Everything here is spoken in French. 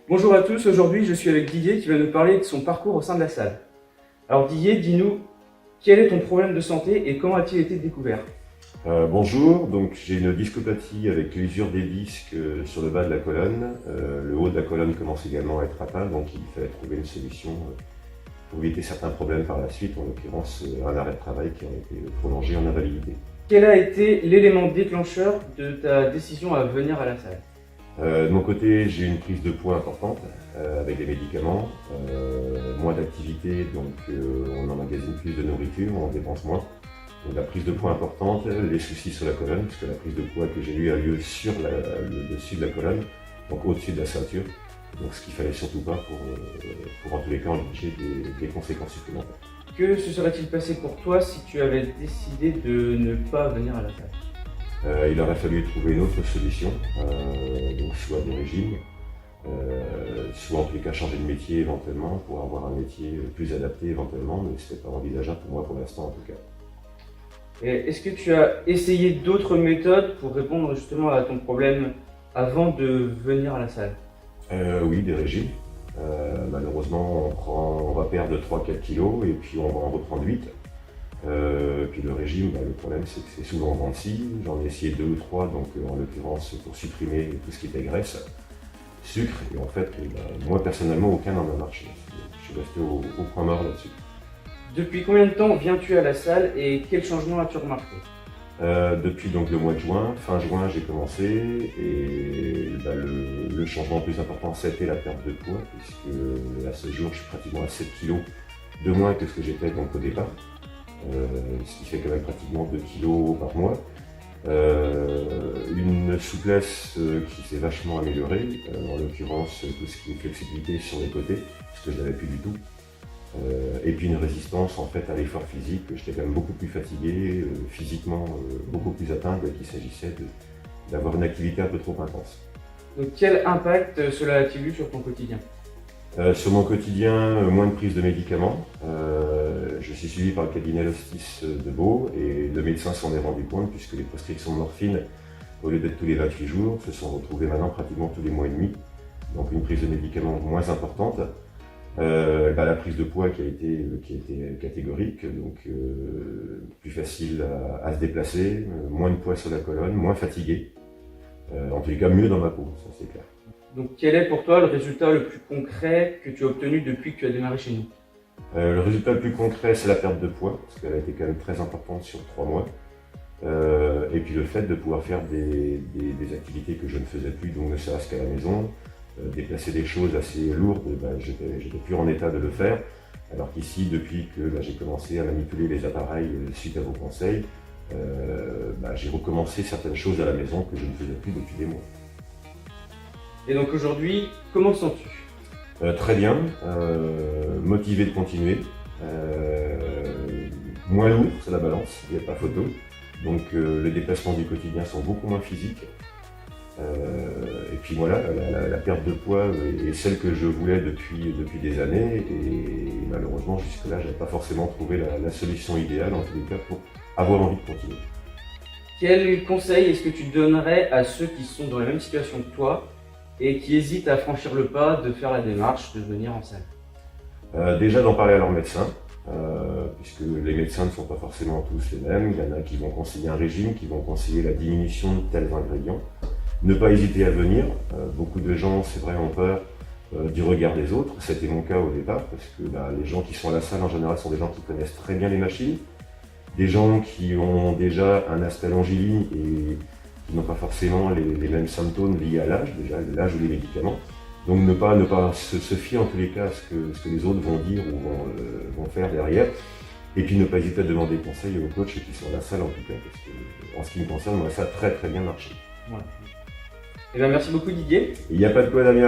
Bonjour à tous, aujourd'hui je suis avec Didier qui va nous parler de son parcours au sein de la salle. Alors Didier, dis-nous, quel est ton problème de santé et comment a-t-il été découvert? Bonjour, donc j'ai une discopathie avec l'usure des disques sur le bas de la colonne. Le haut de la colonne commence également à être atteint, donc il fallait trouver une solution pour éviter certains problèmes par la suite, en l'occurrence un arrêt de travail qui a été prolongé en invalidité. Quel a été l'élément déclencheur de ta décision à venir à la salle? De mon côté, j'ai une prise de poids importante avec des médicaments, moins d'activité, donc on emmagasine plus de nourriture, on dépense moins. Donc la prise de poids importante, les soucis sur la colonne, puisque la prise de poids que j'ai eue a lieu sur le dessus de la colonne, donc au-dessus de la ceinture. Donc ce qu'il fallait surtout pas pour en tous les cas enlever des conséquences supplémentaires. Que se serait-il passé pour toi si tu avais décidé de ne pas venir à la salle? Il aurait fallu trouver une autre solution, donc soit des régimes, soit en tous les cas changer de métier éventuellement pour avoir un métier plus adapté éventuellement, mais ce n'était pas envisageable pour moi pour l'instant en tout cas. Et est-ce que tu as essayé d'autres méthodes pour répondre justement à ton problème avant de venir à la salle? Oui, des régimes. Malheureusement, on va perdre 3-4 kilos et puis on va en reprendre 8. Puis le régime, le problème c'est que c'est souvent en dents de scie. J'en ai essayé 2 ou 3, donc en l'occurrence pour supprimer tout ce qui était graisse, sucre, et en fait, moi personnellement, aucun n'en a marché. Je suis resté au point mort là-dessus. Depuis combien de temps viens-tu à la salle et quel changement as-tu remarqué? Depuis donc le mois de juin, fin juin j'ai commencé, et le changement le plus important c'était la perte de poids, puisque à ce jour je suis pratiquement à 7 kg de moins que ce que j'étais donc au départ, ce qui fait quand même pratiquement 2 kg par mois. Une souplesse qui s'est vachement améliorée, en l'occurrence tout ce qui est flexibilité sur les côtés, ce que je n'avais plus du tout. Et puis une résistance en fait à l'effort physique. J'étais quand même beaucoup plus fatigué, physiquement beaucoup plus atteint dès qu'il s'agissait d'avoir une activité un peu trop intense. Donc quel impact cela a-t-il eu sur ton quotidien? Sur mon quotidien, moins de prise de médicaments. Je suis suivi par le cabinet L'Hospice de Beau et le médecin s'en est rendu compte puisque les prescriptions de morphine, au lieu d'être tous les 28 jours, se sont retrouvées maintenant pratiquement tous les mois et demi. Donc une prise de médicaments moins importante. La prise de poids qui a été catégorique, donc plus facile à se déplacer, moins de poids sur la colonne, moins fatigué, en tous les cas mieux dans ma peau, ça c'est clair. Donc quel est pour toi le résultat le plus concret que tu as obtenu depuis que tu as démarré chez nous? Le résultat le plus concret c'est la perte de poids, parce qu'elle a été quand même très importante sur 3 mois. Et puis le fait de pouvoir faire des activités que je ne faisais plus, donc ne serait-ce qu'à la maison, déplacer des choses assez lourdes, j'étais plus en état de le faire. Alors qu'ici, depuis que j'ai commencé à manipuler les appareils suite à vos conseils, j'ai recommencé certaines choses à la maison que je ne faisais plus depuis des mois. Et donc aujourd'hui, comment te sens-tu? Très bien, motivé de continuer, moins lourd sur la balance, il n'y a pas photo. Donc les déplacements du quotidien sont beaucoup moins physiques. Et puis voilà, la perte de poids est celle que je voulais depuis des années, et malheureusement jusque-là, je n'avais pas forcément trouvé la solution idéale, en tous les cas, pour avoir envie de continuer. Quel conseil est-ce que tu donnerais à ceux qui sont dans la même situation que toi et qui hésitent à franchir le pas de faire la démarche de venir en salle? Déjà d'en parler à leur médecin, puisque les médecins ne sont pas forcément tous les mêmes. Il y en a qui vont conseiller un régime, qui vont conseiller la diminution de tels ingrédients. Ne pas hésiter à venir. Beaucoup de gens, c'est vrai, ont peur du regard des autres. C'était mon cas au départ, parce que les gens qui sont à la salle en général sont des gens qui connaissent très bien les machines, des gens qui ont déjà un aspect longiligne et qui n'ont pas forcément les mêmes symptômes liés à l'âge, déjà l'âge ou les médicaments. Donc ne pas se fier en tous les cas à ce que les autres vont dire ou vont faire derrière. Et puis ne pas hésiter à demander conseil aux coachs qui sont à la salle en tout cas, parce que en ce qui me concerne, moi, ça a très très bien marché. Voilà. Eh bien, merci beaucoup Didier. Il n'y a pas de quoi, Damien.